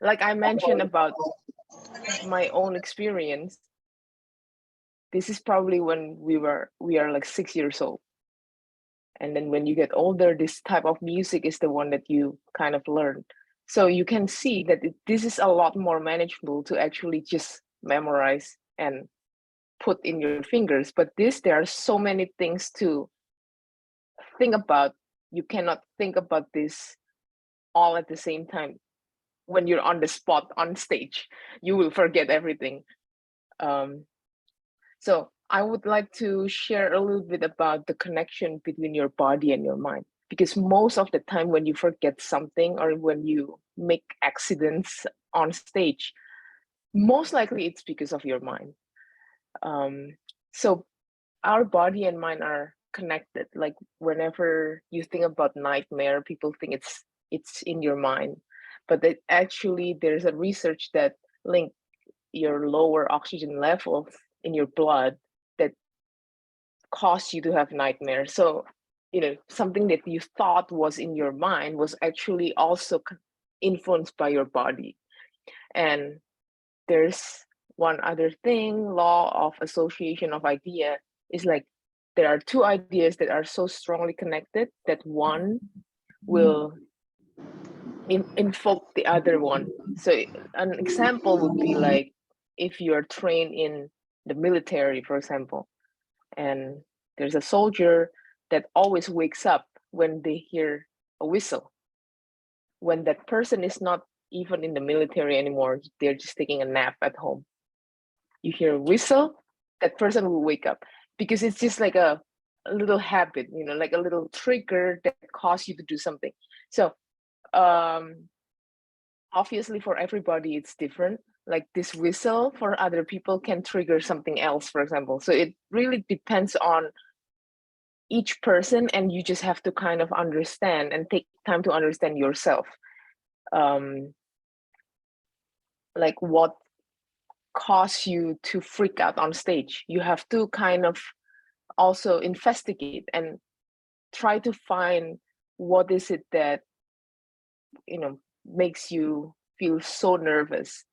like I mentioned about my own experience, this is probably when we are like 6 years old. And then when you get older, this type of music is the one that you kind of learn. So you can see that this is a lot more manageable to actually just memorize and put in your fingers. But there are so many things to think about. You cannot think about this all at the same time. When you're on the spot on stage, you will forget everything. Um, So I would like to share a little bit about the connection between your body and your mind. Because most of the time when you forget something or when you make accidents on stage, most likely it's because of your mind. Um, so our body and mind are connected. Like whenever you think about nightmare, people think it's in your mind. But actually there's a research that link your lower oxygen levels in your blood that cause you to have nightmares. So, something that you thought was in your mind was actually also influenced by your body. And there's one other thing, law of association of idea is like there are two ideas that are so strongly connected that one will invoke the other one. So an example would be like if you're trained in the military, for example, and there's a soldier that always wakes up when they hear a whistle. When that person is not even in the military anymore, they're just taking a nap at home. You hear a whistle, that person will wake up because it's just like a little habit, like a little trigger that causes you to do something. So um, obviously for everybody it's different. Like this whistle for other people can trigger something else, for example. So it really depends on each person, and you just have to kind of understand and take time to understand yourself, um, like what caused you to freak out on stage. You have to kind of also investigate and try to find what is it that makes you feel so nervous.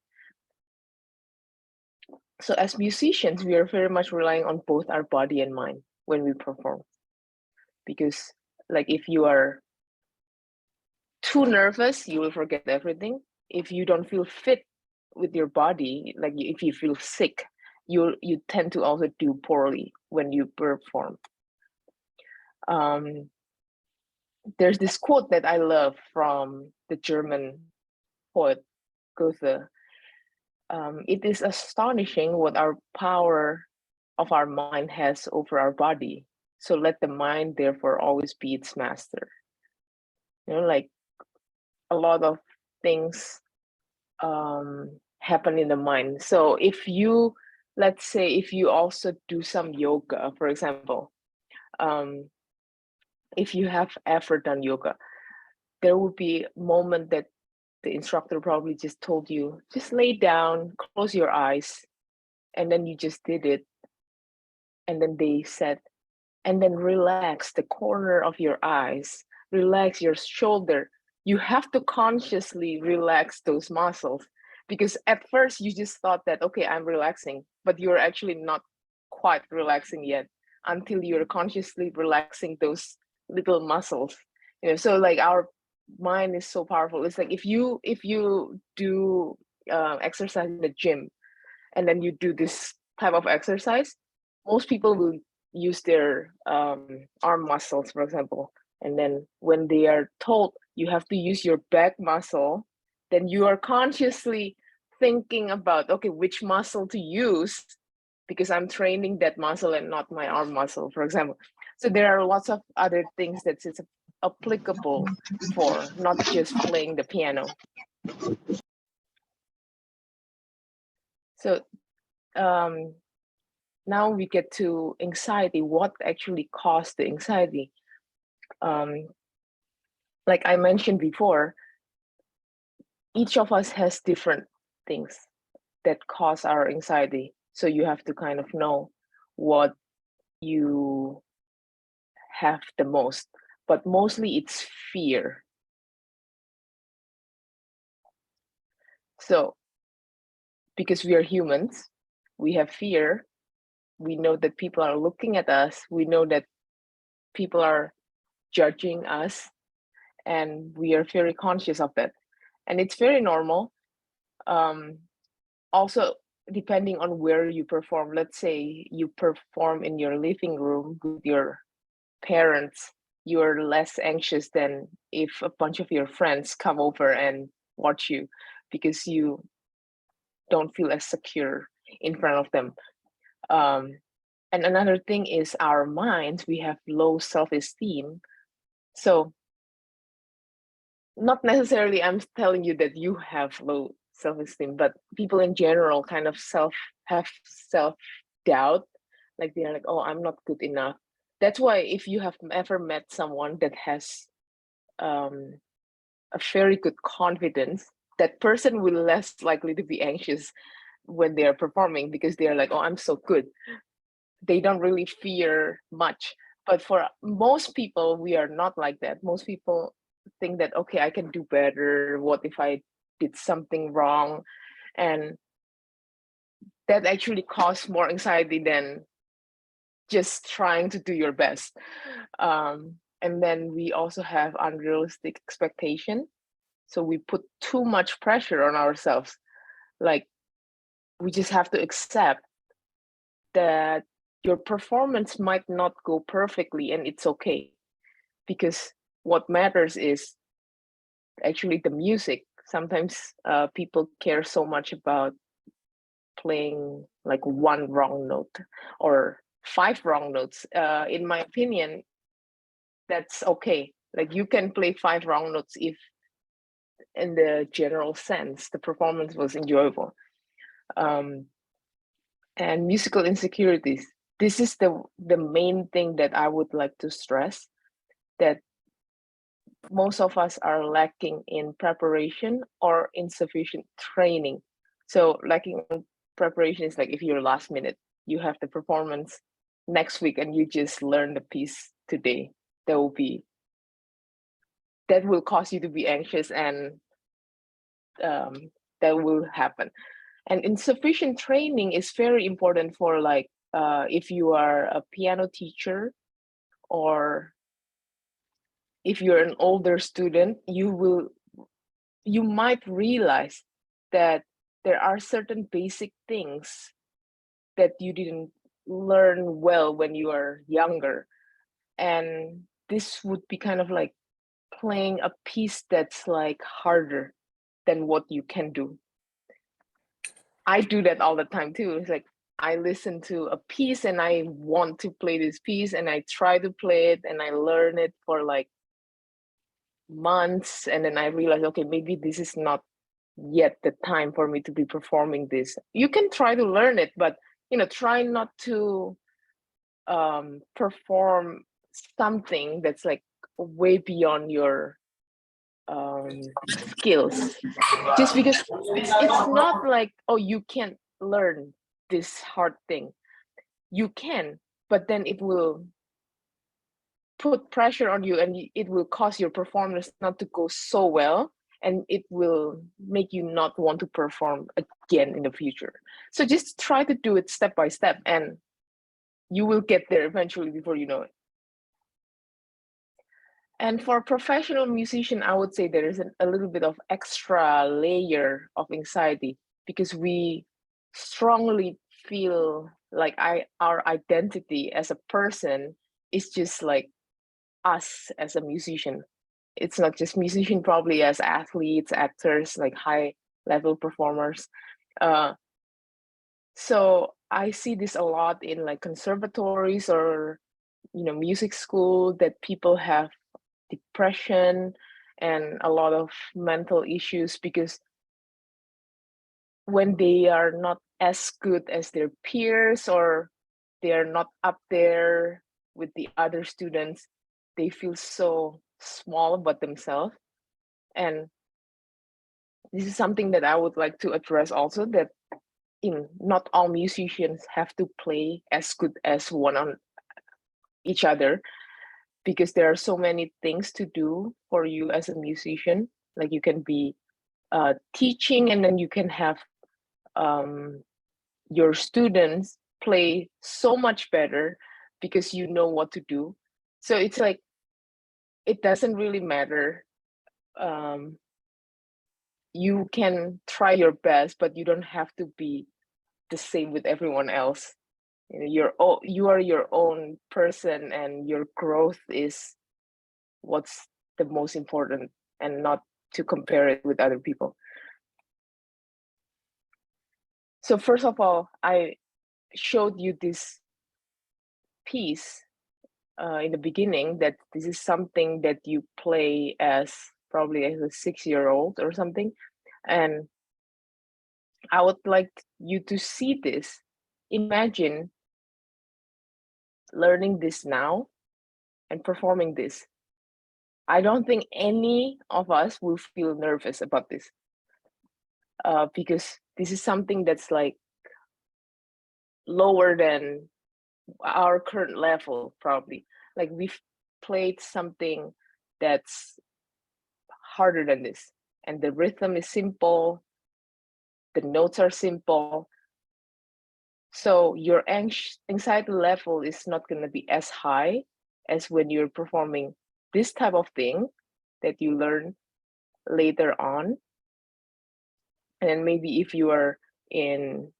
So as musicians, we are very much relying on both our body and mind when we perform, because like if you are too nervous, you will forget everything. If you don't feel fit with your body, like if you feel sick, you tend to also do poorly when you perform. Um, there's this quote that I love from the German poet Goethe. It is astonishing what our power of our mind has over our body. So let the mind therefore always be its master. Like a lot of things happen in the mind. So if you, let's say, if you also do some yoga, for example, um, if you have ever done yoga, there will be a moment that the instructor probably just told you, just lay down, close your eyes, and then you just did it. And then they said, and then relax the corner of your eyes, relax your shoulder. You have to consciously relax those muscles, because at first you just thought that, okay, I'm relaxing, but you're actually not quite relaxing yet until you're consciously relaxing those little muscles. So like our mind is so powerful. It's like if you do exercise in the gym and then you do this type of exercise, most people will use their arm muscles, for example. And then when they are told you have to use your back muscle, then you are consciously thinking about, okay, which muscle to use, because I'm training that muscle and not my arm muscle, for example. So there are lots of other things that it's applicable for, not just playing the piano. So um, now we get to anxiety. What actually caused the anxiety? Um, like I mentioned before, each of us has different things that cause our anxiety. So you have to kind of know what you have the most, but mostly it's fear. So because we are humans, we have fear. We know that people are looking at us. We know that people are judging us, and we are very conscious of that. And it's very normal. Also, depending on where you perform, let's say you perform in your living room with your parents, you're less anxious than if a bunch of your friends come over and watch you, because you don't feel as secure in front of them. And another thing is our minds, we have low self-esteem. So not necessarily I'm telling you that you have low self-esteem, but people in general kind of have self-doubt. Like they're like, oh, I'm not good enough. That's why if you have ever met someone that has a very good confidence, that person will less likely to be anxious when they are performing, because they're like, oh, I'm so good. They don't really fear much. But for most people, we are not like that. Most people think that, okay, I can do better. What if I did something wrong? And that actually causes more anxiety than just trying to do your best. And then we also have unrealistic expectation. So we put too much pressure on ourselves. Like, we just have to accept that your performance might not go perfectly, and it's okay, because what matters is actually the music. Sometimes people care so much about playing like one wrong note or five wrong notes. In my opinion, that's okay. Like, you can play five wrong notes if, in the general sense, the performance was enjoyable. And musical insecurities. This is the main thing that I would like to stress, that most of us are lacking in preparation or insufficient training. So lacking in preparation is like, if you're last minute, you have the performance next week and you just learn the piece today, that will cause you to be anxious, and that will happen. And insufficient training is very important for, like, if you are a piano teacher, or if you're an older student, you might realize that there are certain basic things that you didn't learn well when you were younger. And this would be kind of like playing a piece that's like harder than what you can do. I do that all the time too. It's like, I listen to a piece and I want to play this piece, and I try to play it and I learn it for like months, and then I realize, okay, maybe this is not yet the time for me to be performing this. You can try to learn it, but try not to perform something that's like way beyond your skills, just because it's not like, oh, you can't learn this hard thing. You can, but then it will put pressure on you, and it will cause your performance not to go so well, and it will make you not want to perform again in the future. So just try to do it step by step, and you will get there eventually before you know it. And for professional musician, I would say there is a little bit of extra layer of anxiety, because we strongly feel like our identity as a person is just like us as a musician. It's not just musician, probably as athletes, actors, like high level performers. So I see this a lot in like conservatories or music school, that people have depression and a lot of mental issues, because when they are not as good as their peers, or they are not up there with the other students, they feel so small about themselves. And this is something that I would like to address also, that not all musicians have to play as good as one on each other, because there are so many things to do for you as a musician. Like, you can be teaching, and then you can have your students play so much better because you know what to do. So it's like, it doesn't really matter. You can try your best, but you don't have to be the same with everyone else. You know, you are your own person, and your growth is what's the most important, and not to compare it with other people. So first of all, I showed you this piece in the beginning, that this is something that you play as probably as a 6-year-old or something. And I would like you to see this. Imagine learning this now and performing this. I don't think any of us will feel nervous about this, because this is something that's like lower than our current level, probably. Like, we've played something that's harder than this, and the rhythm is simple, the notes are simple. So your anxiety level is not going to be as high as when you're performing this type of thing that you learn later on. And then maybe if you are in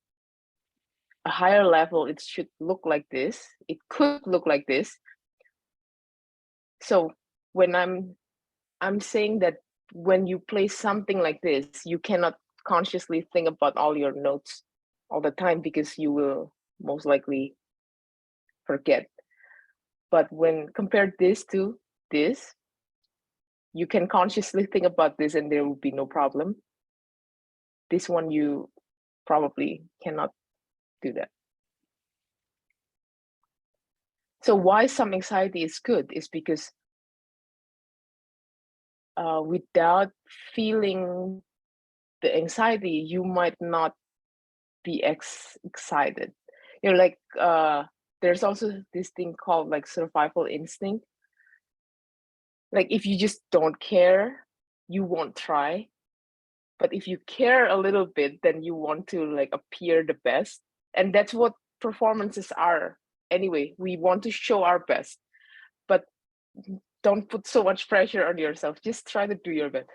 a higher level, it should look like this. It could look like this. So when I'm saying that when you play something like this, you cannot consciously think about all your notes all the time, because you will most likely forget. But when compared this to this, you can consciously think about this and there will be no problem. This one, you probably cannot do that. So why some anxiety is good is because without feeling the anxiety, you might not be excited. You know, like there's also this thing called like survival instinct. Like, if you just don't care, you won't try. But if you care a little bit, then you want to like appear the best. And that's what performances are. Anyway, we want to show our best, but don't put so much pressure on yourself. Just try to do your best.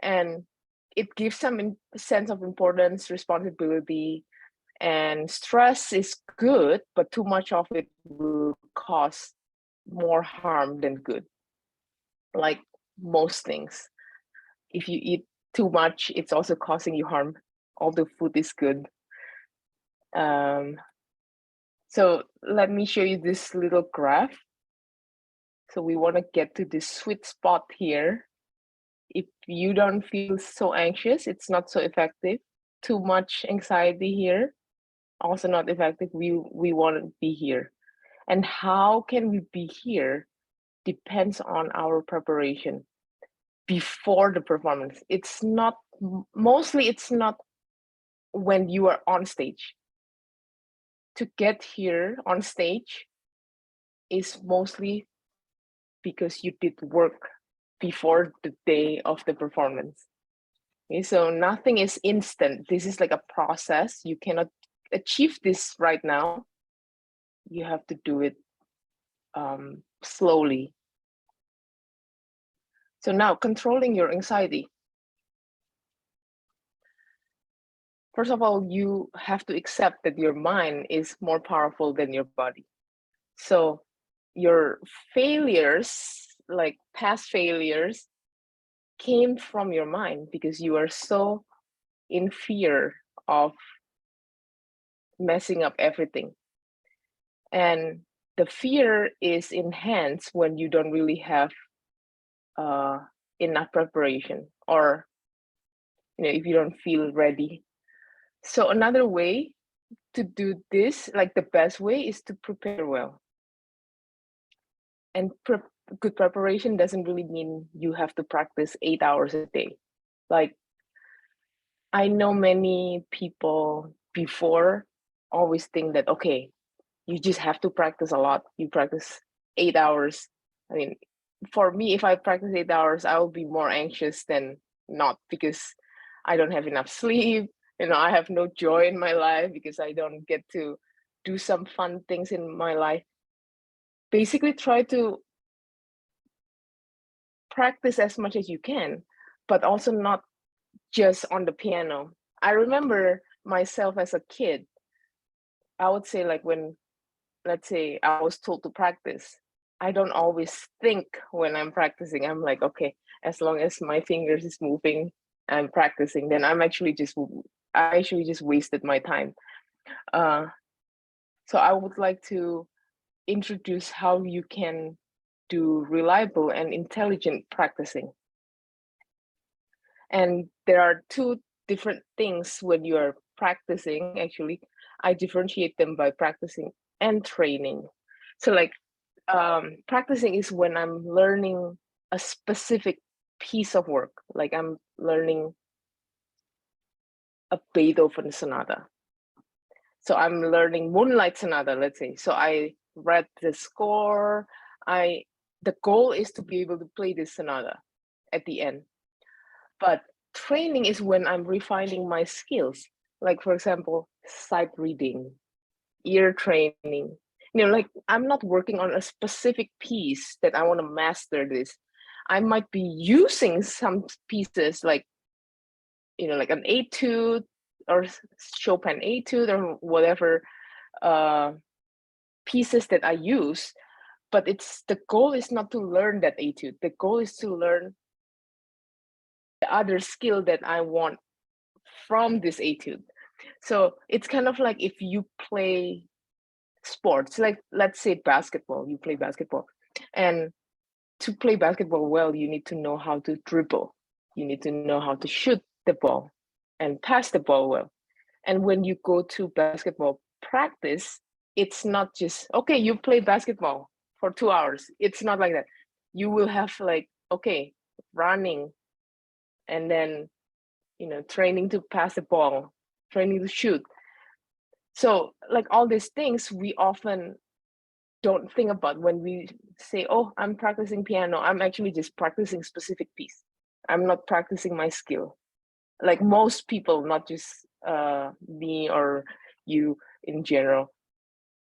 And it gives some sense of importance, responsibility, and stress is good, but too much of it will cause more harm than good. Like most things, if you eat too much, it's also causing you harm. Although food is good. So let me show you this little graph. So we want to get to this sweet spot here. If you don't feel so anxious, it's not so effective. Too much anxiety here, also not effective. We want to be here. And how can we be here depends on our preparation before the performance. It's not when you are on stage. To get here on stage is mostly because you did work before the day of the performance. Okay, so nothing is instant. This is like a process. You cannot achieve this right now. You have to do it slowly. So now, controlling your anxiety. First of all, you have to accept that your mind is more powerful than your body. So your failures, like past failures, came from your mind because you are so in fear of messing up everything. And the fear is enhanced when you don't really have enough preparation, or if you don't feel ready. So another way to do this, like the best way, is to prepare well. And good preparation doesn't really mean you have to practice 8 hours a day. Like, I know many people before always think that, okay, you just have to practice a lot. You practice 8 hours. I mean, for me, if I practice 8 hours, I will be more anxious than not, because I don't have enough sleep, I have no joy in my life because I don't get to do some fun things in my life. Basically, try to practice as much as you can, but also not just on the piano. I remember myself as a kid, I would say, like, when, let's say, I was told to practice, I don't always think when I'm practicing. I'm like, okay, as long as my fingers is moving, I'm practicing. Then I actually just wasted my time. So I would like to introduce how you can do reliable and intelligent practicing. And there are two different things when you are practicing. Actually, I differentiate them by practicing and training. So, like, practicing is when I'm learning a specific piece of work, like I'm learning a Beethoven sonata. So I'm learning Moonlight Sonata, let's say. So I read the score. The goal is to be able to play this sonata at the end. But training is when I'm refining my skills. Like, for example, sight reading, ear training. Like, I'm not working on a specific piece that I want to master this. I might be using some pieces like, like an etude or Chopin etude or whatever pieces that I use, but the goal is not to learn that etude. The goal is to learn the other skill that I want from this etude. So it's kind of like if you play sports, like let's say basketball, you play basketball, and to play basketball well, you need to know how to dribble. You need to know how to shoot the ball and pass the ball well. And when you go to basketball practice, it's not just, okay, you play basketball for 2 hours. It's not like that. You will have like, okay, running, and then, training to pass the ball, training to shoot. So like all these things we often don't think about when we say, oh, I'm practicing piano. I'm actually just practicing specific piece. I'm not practicing my skill. Like most people, not just me or you in general,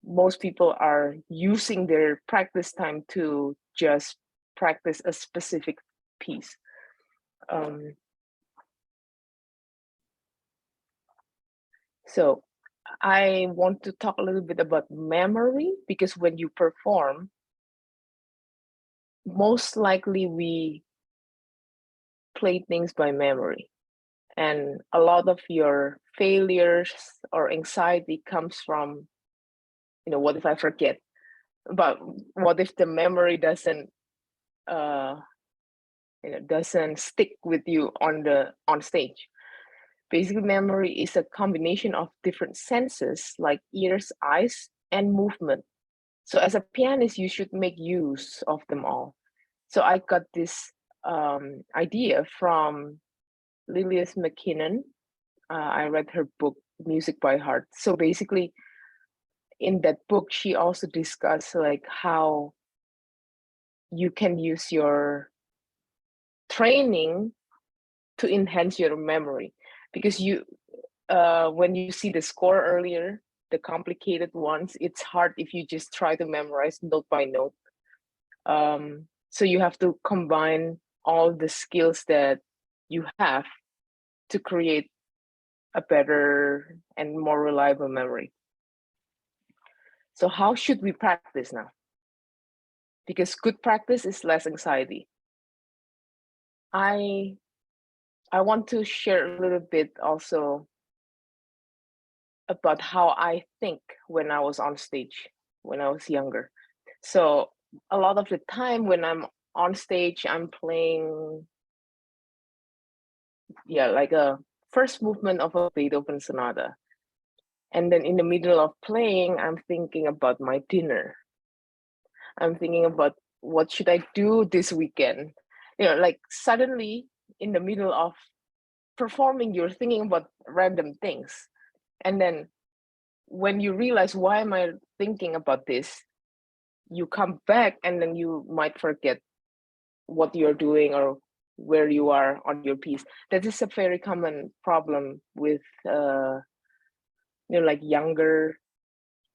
most people are using their practice time to just practice a specific piece. So I want to talk a little bit about memory, because when you perform, most likely we play things by memory. And a lot of your failures or anxiety comes from, what if I forget? But what if the memory doesn't doesn't stick with you on stage? Basically, memory is a combination of different senses like ears, eyes, and movement. So as a pianist, you should make use of them all. So I got this idea from Lilias McKinnon. I read her book, Music by Heart. So basically, in that book, she also discussed like how you can use your training to enhance your memory, because when you see the score earlier, the complicated ones, it's hard if you just try to memorize note by note. So you have to combine all the skills that you have to create a better and more reliable memory. So how should we practice now? Because good practice is less anxiety. I want to share a little bit also about how I think when I was on stage, when I was younger. So a lot of the time when I'm on stage, I'm playing, like a first movement of a Beethoven sonata. And then in the middle of playing, I'm thinking about my dinner. I'm thinking about what should I do this weekend. Like suddenly in the middle of performing, you're thinking about random things. And then when you realize, why am I thinking about this? You come back and then you might forget what you're doing or where you are on your piece. That is a very common problem with like younger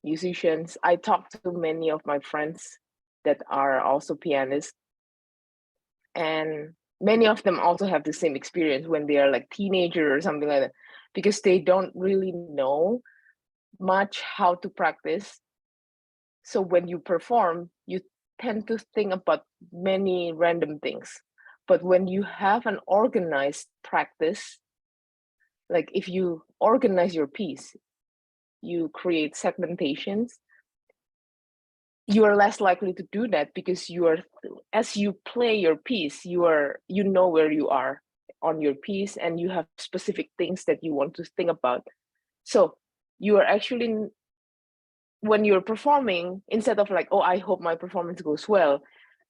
musicians. I talk to many of my friends that are also pianists, and many of them also have the same experience when they are like teenager or something like that, because they don't really know much how to practice. So when you perform, you tend to think about many random things. But when you have an organized practice, like if you organize your piece, you create segmentations, you are less likely to do that, because you are, as you play your piece, you know where you are on your piece, and you have specific things that you want to think about. So you are actually, when you're performing, instead of like, oh, I hope my performance goes well,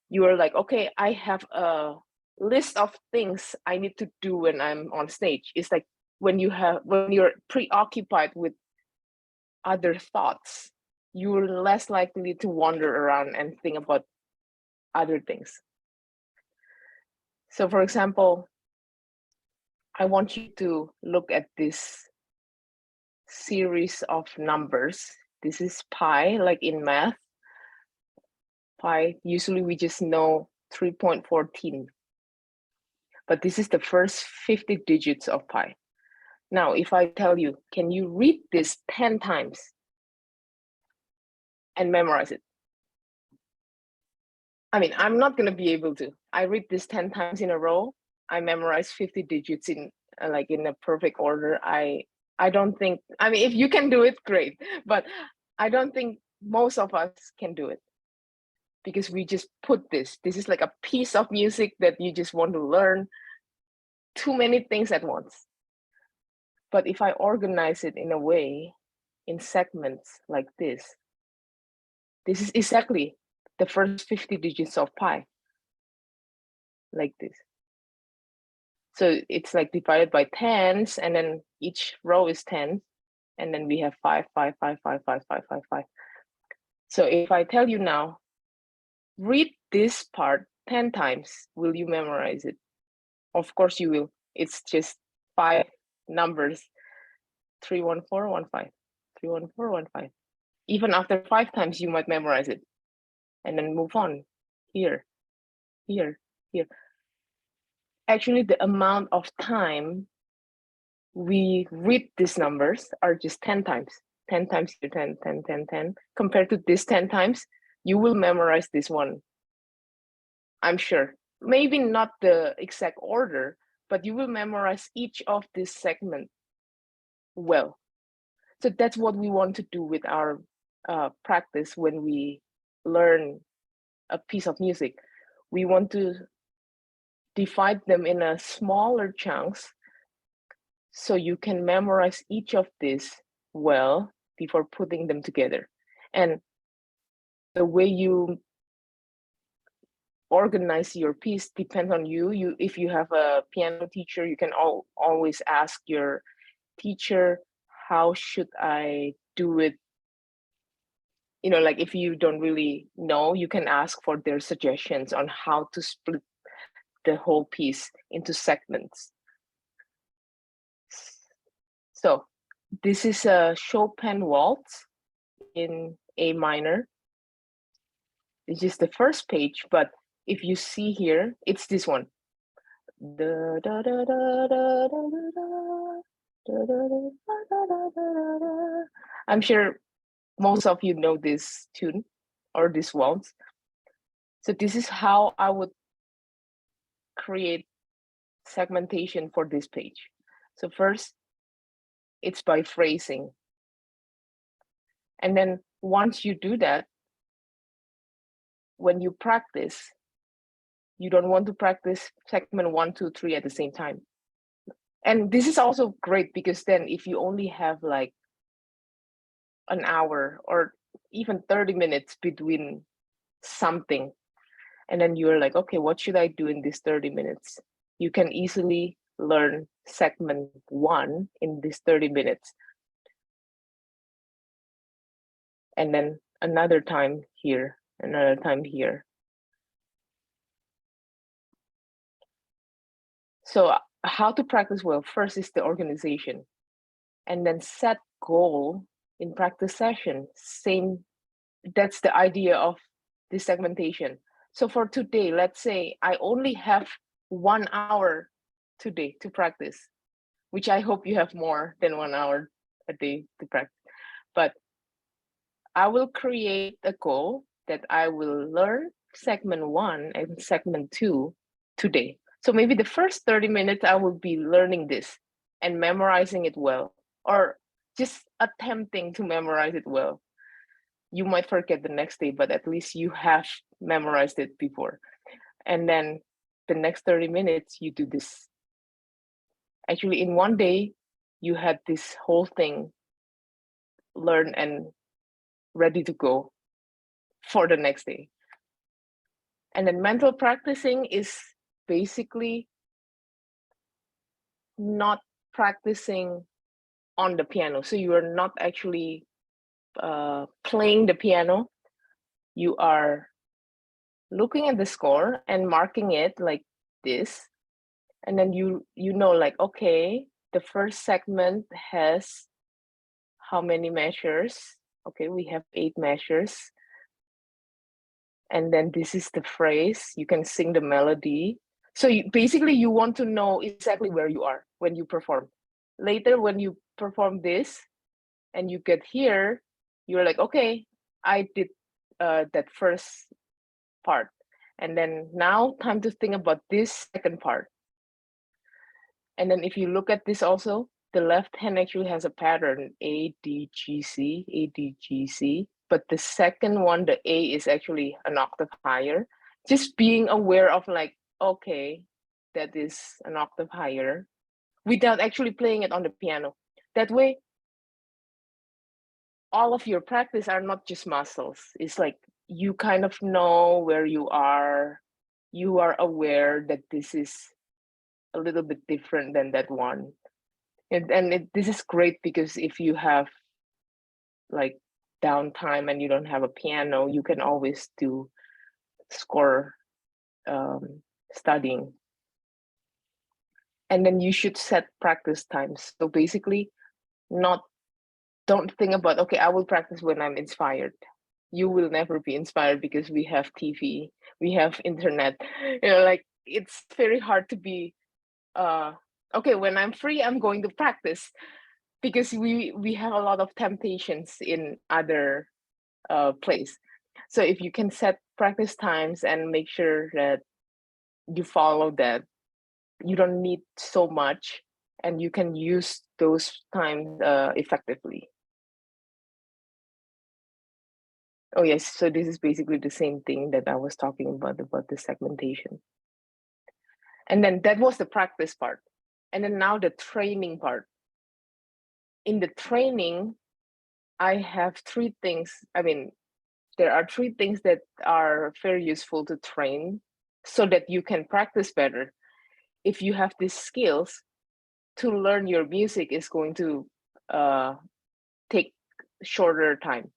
you are like, okay, I have a list of things I need to do when I'm on stage. It's like when you're preoccupied with other thoughts, you're less likely to wander around and think about other things. So for example, I want you to look at this series of numbers. This is pi, like in math. Pi, usually we just know 3.14. But this is the first 50 digits of pi. Now, if I tell you, can you read this 10 times and memorize it? I mean, I'm not going to be able to. I read this 10 times in a row. I memorize 50 digits in like in a perfect order. I don't think, I mean, if you can do it, great. But I don't think most of us can do it, because we just put this is like a piece of music that you just want to learn too many things at once. But if I organize it in a way, in segments like this is exactly the first 50 digits of pi, like this. So it's like divided by tens, and then each row is 10, and then we have 5, 5, 5, 5, 5, 5, 5, 5. So if I tell you now, read this part 10 times, will you memorize it? Of course you will. It's just 5 numbers, 31415, 31415. Even after 5 times, you might memorize it, and then move on. Here, here, here. Actually, the amount of time we read these numbers are just 10 times. 10 times here, 10, 10, 10, 10. Compared to this 10 times, you will memorize this one, I'm sure. Maybe not the exact order, but you will memorize each of this segment well. So that's what we want to do with our practice when we learn a piece of music. We want to divide them in a smaller chunks, so you can memorize each of these well before putting them together. And the way you organize your piece depends on you. If you have a piano teacher, you can always ask your teacher, how should I do it? You know, like if you don't really know, you can ask for their suggestions on how to split the whole piece into segments. So this is a Chopin waltz in A minor. It's just the first page, but if you see here, it's this one. I'm sure most of you know this tune or this waltz. So this is how I would create segmentation for this page. So first, it's by phrasing. And then once you do that, when you practice, you don't want to practice segment 1, 2, 3 at the same time. And this is also great, because then if you only have like an hour or even 30 minutes between something, and then you're like, okay, what should I do in these 30 minutes? You can easily learn segment 1 in these 30 minutes. And then another time here, another time here. So how to practice well? First is the organization, and then set goal in practice session. Same, that's the idea of this segmentation. So for today, let's say I only have 1 hour today to practice, which I hope you have more than 1 hour a day to practice. But I will create a goal that I will learn segment 1 and segment 2 today. So maybe the first 30 minutes I will be learning this and memorizing it well, or just attempting to memorize it well. You might forget the next day, but at least you have memorized it before. And then the next 30 minutes, you do this. Actually, in one day, you had this whole thing learned and ready to go for the next day. And then mental practicing is basically not practicing on the piano. So you are not actually playing the piano. You are looking at the score and marking it like this. And then you know, like, okay, the first segment has how many measures? Okay, we have 8 measures. And then this is the phrase. You can sing the melody. So basically you want to know exactly where you are when you perform. Later, when you perform this and you get here, you're like, okay, I did that first part. And then now time to think about this second part. And then if you look at this also, the left hand actually has a pattern, A, D, G, C, A, D, G, C. But the second one, the A is actually an octave higher. Just being aware of like, okay, that is an octave higher without actually playing it on the piano. That way, all of your practice are not just muscles. It's like you kind of know where you are. You are aware that this is a little bit different than that one. This is great because if you have like downtime and you don't have a piano, you can always do score studying. And then you should set practice times. So basically, don't think about, okay, I will practice when I'm inspired. You will never be inspired because we have TV, we have internet. Like it's very hard to be okay, when I'm free, I'm going to practice, because we have a lot of temptations in other place. So if you can set practice times and make sure that you follow that, you don't need so much, and you can use those times effectively. Oh yes, so this is basically the same thing that I was talking about the segmentation. And then that was the practice part. And then now the training part. In the training, I have 3 things. I mean, there are 3 things that are very useful to train so that you can practice better. If you have these skills, to learn your music is going to take shorter time.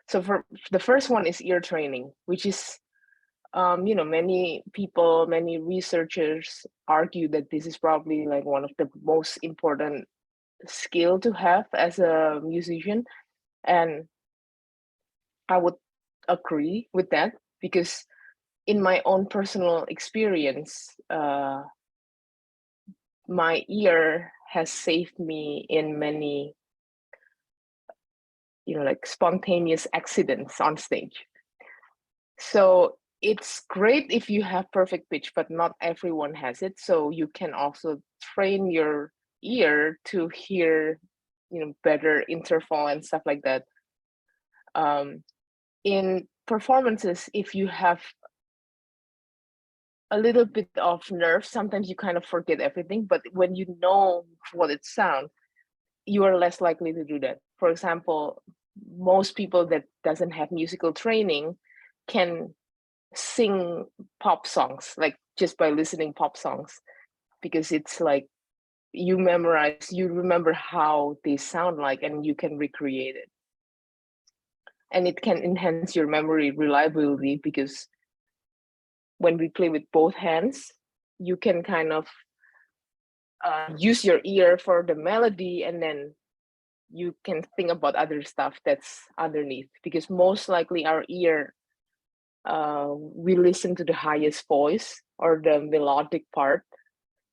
So for the first one is ear training, which is, many people, many researchers argue that this is probably like one of the most important skill to have as a musician. And I would agree with that, because in my own personal experience, my ear has saved me in many, like spontaneous accidents on stage. So it's great if you have perfect pitch, but not everyone has it. So you can also train your ear to hear, better interval and stuff like that. In performances, if you have a little bit of nerve, sometimes you kind of forget everything, but when you know what it sounds, you are less likely to do that. For example, most people that doesn't have musical training can sing pop songs, like just by listening pop songs, because it's like you remember how they sound like, and you can recreate it. And it can enhance your memory reliability, because when we play with both hands, you can kind of use your ear for the melody, and then you can think about other stuff that's underneath, because most likely our ear, we listen to the highest voice or the melodic part.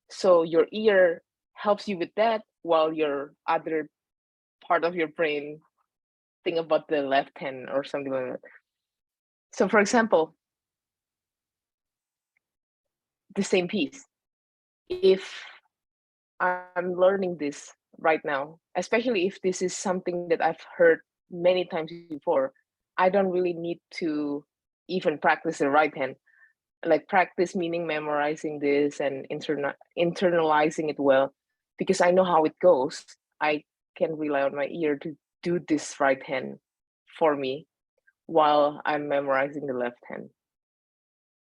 So your ear helps you with that, while your other part of your brain think about the left hand or something like that. So for example, the same piece, if I'm learning this right now, especially if this is something that I've heard many times before, I don't really need to even practice the right hand. Like practice meaning memorizing this and internalizing it well, because I know how it goes. I can rely on my ear to do this right hand for me while I'm memorizing the left hand,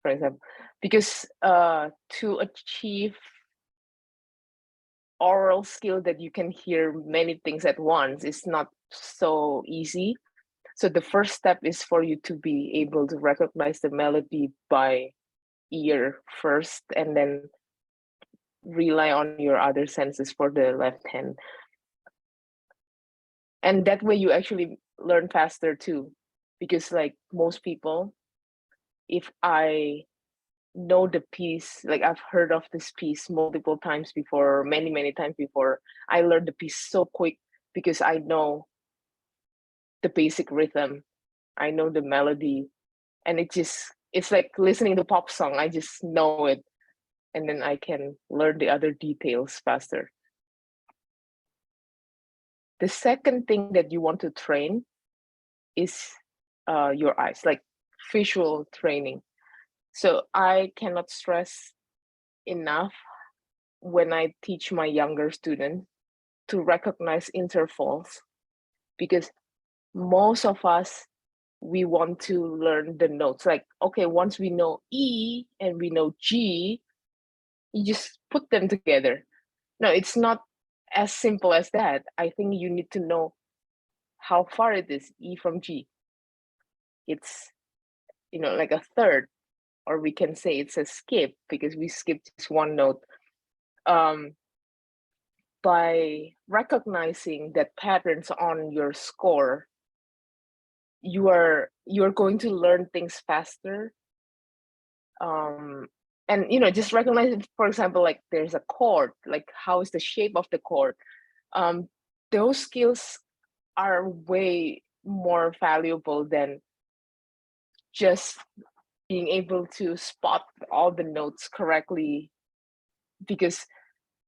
for example. Because to achieve oral skill that you can hear many things at once is not so easy. So the first step is for you to be able to recognize the melody by ear first, and then rely on your other senses for the left hand. And that way you actually learn faster too. Because like most people, if I know the piece, like I've heard of this piece multiple times before, many times before, I learned the piece so quick because I know the basic rhythm, I know the melody, and it's like listening to pop song. I just know it, and then I can learn the other details faster. The second thing that you want to train is your eyes, like visual training. So I cannot stress enough when I teach my younger students to recognize intervals, because most of us, we want to learn the notes. Like, okay, once we know E and we know G, you just put them together. No, it's not as simple as that. I think you need to know how far it is, E from G. It's, like a third, or we can say it's a skip because we skipped just one note. By recognizing that patterns on your score, you're going to learn things faster. And just recognize it, for example, like there's a chord, like how is the shape of the chord. Those skills are way more valuable than just being able to spot all the notes correctly, because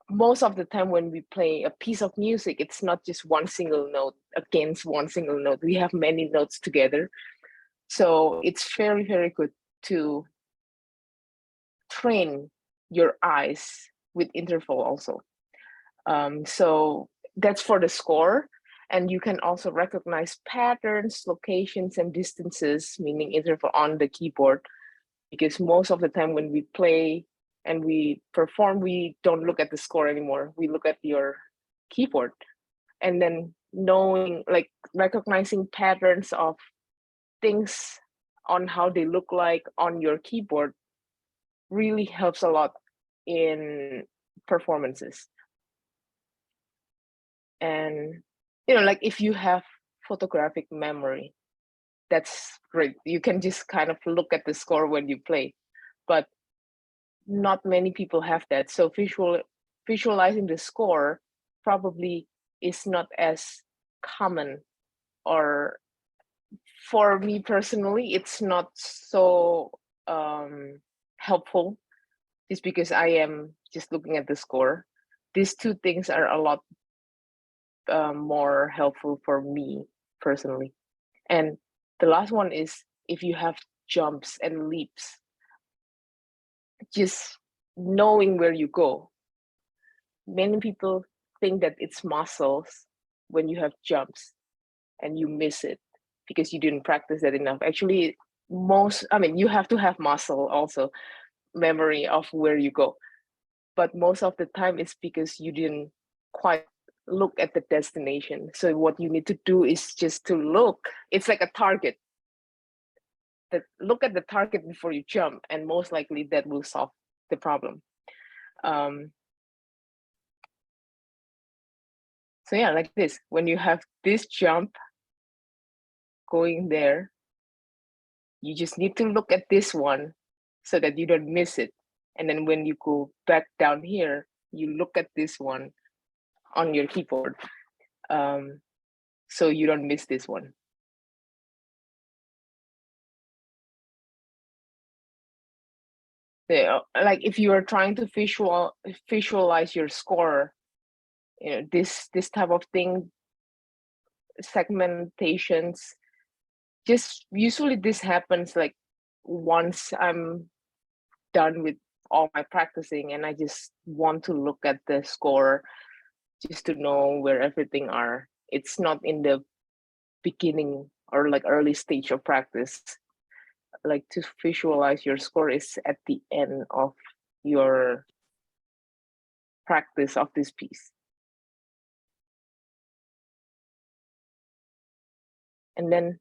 most of the time when we play a piece of music, it's not just one single note against one single note. We have many notes together. So it's very, very good to train your eyes with interval also. So that's for the score. And you can also recognize patterns, locations, and distances, meaning interval on the keyboard, because most of the time when we play and we perform, we don't look at the score anymore. We look at your keyboard. And then knowing, like recognizing patterns of things on how they look like on your keyboard really helps a lot in performances. And like if you have photographic memory, that's great. You can just kind of look at the score when you play, but not many people have that. So visualizing the score probably is not as common, or for me personally, it's not so helpful, just because I am just looking at the score. These two things are a lot more helpful for me personally. And the last one is if you have jumps and leaps, just knowing where you go. Many people think that it's muscles when you have jumps and you miss it because you didn't practice that enough. Actually, you have to have muscle also, memory of where you go. But most of the time it's because you didn't quite look at the destination. So what you need to do is just to look. It's like a target. Look at the target before you jump, and most likely that will solve the problem. So yeah, like this, when you have this jump going there, you just need to look at this one so that you don't miss it. And then when you go back down here, you look at this one on your keyboard, so you don't miss this one. Yeah, like if you are trying to visualize your score, you know, this type of thing, segmentations, just usually this happens like once I'm done with all my practicing and I just want to look at the score just to know where everything are. It's not in the beginning or like early stage of practice. Like to visualize your score is at the end of your practice of this piece. And then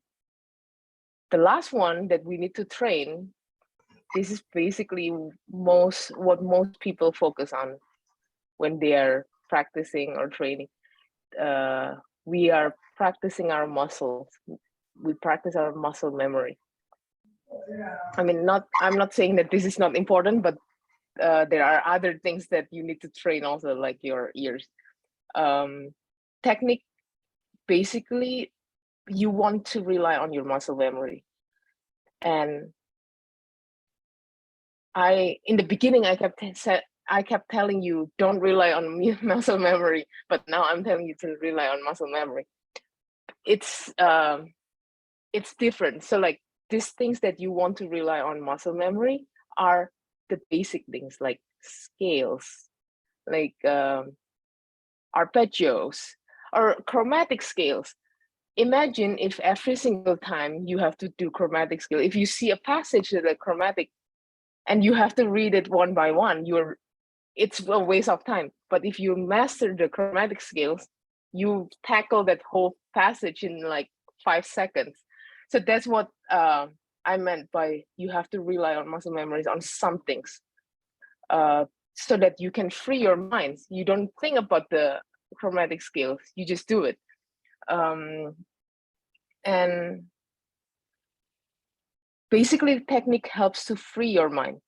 the last one that we need to train, this is basically what most people focus on when they are practicing or training. We are practicing our muscles. We practice our muscle memory. I mean, I'm not saying that this is not important, but there are other things that you need to train also, like your ears. Technique, basically, you want to rely on your muscle memory. And in the beginning, I kept telling you, don't rely on muscle memory, but now I'm telling you to rely on muscle memory. It's different. So like these things that you want to rely on muscle memory are the basic things like scales, like arpeggios or chromatic scales. Imagine if every single time you have to do chromatic scale, if you see a passage that is chromatic and you have to read it one by one, it's a waste of time. But if you master the chromatic scales, you tackle that whole passage in like 5 seconds. So that's what I meant by you have to rely on muscle memories on some things, so that you can free your minds. You don't think about the chromatic scales, you just do it. And basically, the technique helps to free your mind,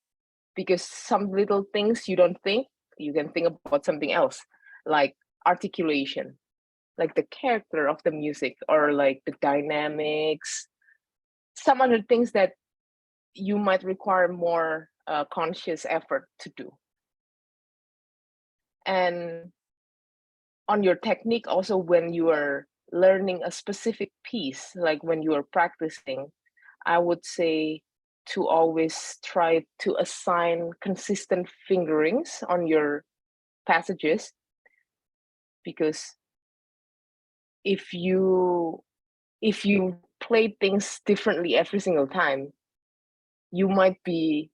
because some little things you don't think, you can think about something else, like articulation, like the character of the music, or like the dynamics, some other things that you might require more conscious effort to do. And on your technique also, when you are learning a specific piece, like when you are practicing, I would say to always try to assign consistent fingerings on your passages, because if you play things differently every single time, you might be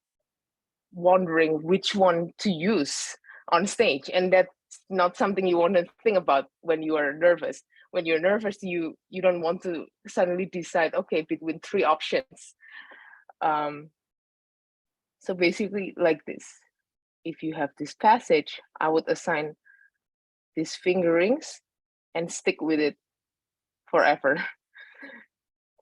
wondering which one to use on stage, and that's not something you want to think about when you are nervous. When you're nervous, you don't want to suddenly decide, okay, between 3 options. So basically like this, if you have this passage, I would assign these fingerings and stick with it forever.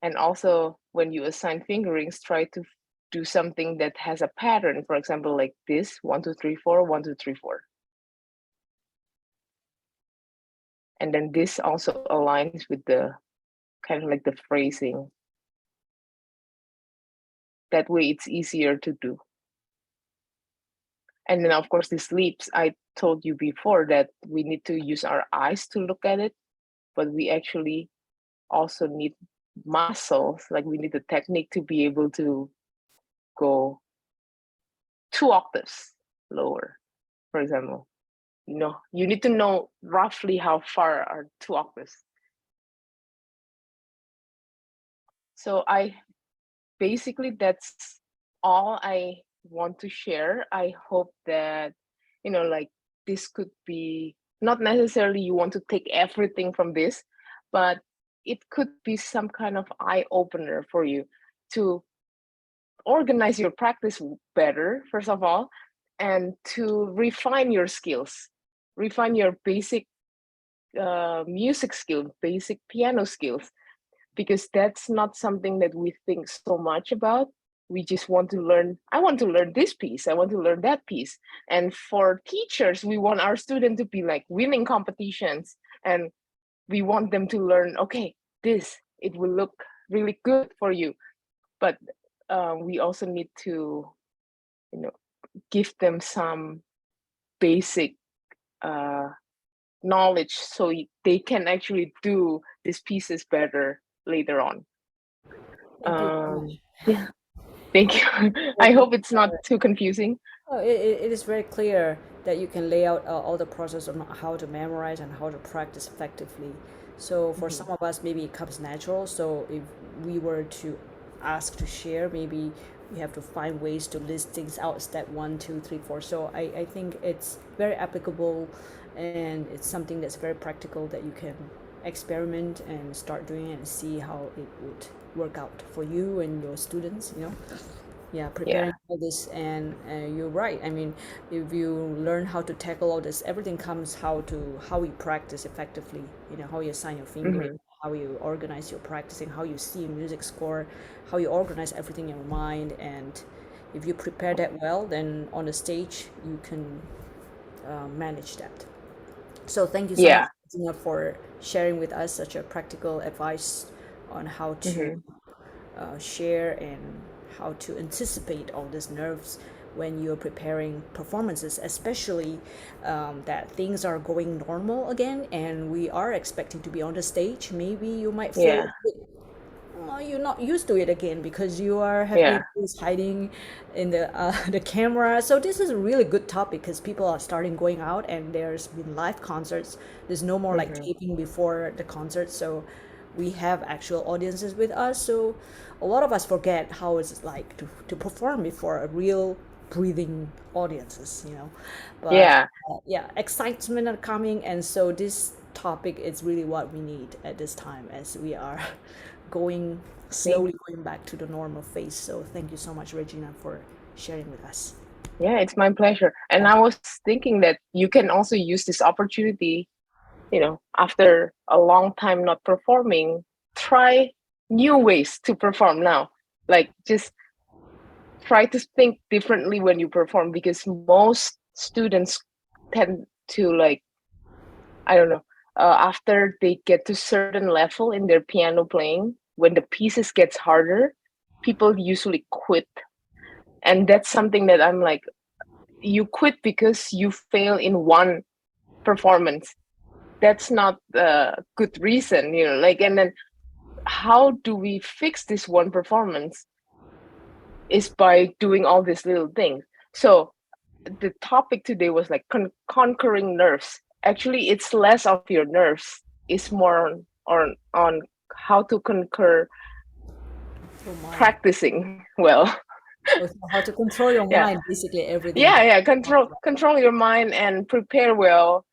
And also when you assign fingerings, try to do something that has a pattern. For example, like this, 1, 2, 3, 4, 1, 2, 3, 4. And then this also aligns with the kind of like the phrasing. That way it's easier to do. And then of course these leaps, I told you before that we need to use our eyes to look at it, but we actually also need muscles, like we need the technique to be able to go 2 octaves lower, for example. You know, you need to know roughly how far are 2 octaves. So basically that's all I want to share. I hope that, you know, like this could be not necessarily you want to take everything from this, but it could be some kind of eye opener for you to organize your practice better, first of all, and to refine your skills, refine your basic music skills, basic piano skills, because that's not something that we think so much about. We just want to learn, I want to learn this piece, I want to learn that piece. And for teachers, we want our student to be like winning competitions, and we want them to learn, okay, this, it will look really good for you. But we also need to, you know, give them some basic uh, knowledge so they can actually do these pieces better later on. Thank you so much. Yeah, thank you. Very I clear. hope it's not too confusing. Oh, it is very clear that you can lay out all the process on how to memorize and how to practice effectively. So for Mhm. some of us, maybe it comes natural. So if we were to ask to share, maybe we have to find ways to list things out, step one, two, three, four. So I think it's very applicable, and it's something that's very practical that you can experiment and start doing it and see how it would work out for you and your students, you know. Yeah, Yeah. preparing all this. And you're right, I mean, if you learn how to tackle all this, everything comes how you practice effectively, you know, how you assign your finger, Hmm. how you organize your practicing, how you see music score, how you organize everything in your mind. And if you prepare that well, then on the stage you can manage that. So thank you so much, Yeah. Gina, for sharing with us such a practical advice on how to Hmm. share and how to anticipate all these nerves when you're preparing performances, especially that things are going normal again and we are expecting to be on the stage. Maybe you might feel Yeah. a bit, you're not used to it again because you are have been Yeah. hiding in the the camera. So this is a really good topic because people are starting going out and there's been live concerts. There's no more like Hmm. taping before the concert, so we have actual audiences with us. So a lot of us forget how it's like to perform before a real breathing audiences, you know. But Yeah. yeah, excitement are coming, and so this topic is really what we need at this time as we are going Thank. slowly going back to the normal phase. So thank you so much, Regina, for sharing with us. Yeah, it's my pleasure. And Yeah, I was thinking that you can also use this opportunity, after a long time not performing, try new ways to perform now. Like, just try to think differently when you perform, because most students tend to, like, I don't know, after they get to certain level in their piano playing, when the pieces gets harder, people usually quit. And that's something that I'm like, you quit because you fail in one performance. That's not a good reason, like. And then how do we fix this one performance is by doing all these little things. So the topic today was like conquering nerves. Actually, it's less of your nerves, it's more on how to conquer your mind. practicing well. Also, how to control your Yeah. mind, basically everything Yeah, that yeah, we talked control your mind and prepare well.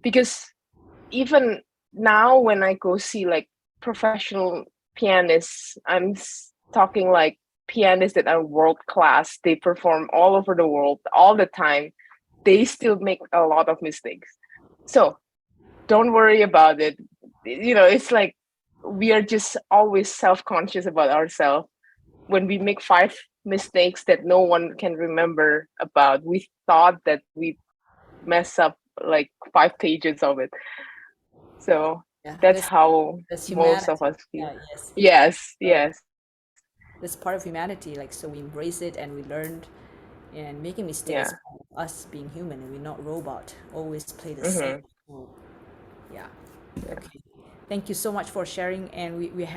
Because even now when I go see like professional pianists, talking like pianists that are world class. They perform all over the world all the time. They still make a lot of mistakes. So don't worry about it. It's like we are just always self-conscious about ourselves. When we make five mistakes that no one can remember about, we thought that we mess up like 5 pages of it. So Yeah, that's how that's most of humanity. us feel. Yeah, yes. Yes, So yes. that's part of humanity. Like, so we embrace it and we learned, and making mistakes is Yeah. part of us being human, and we're not robot. Always play the same Mm-hmm. role. Yeah. Yeah. Okay. Thank you so much for sharing, and we have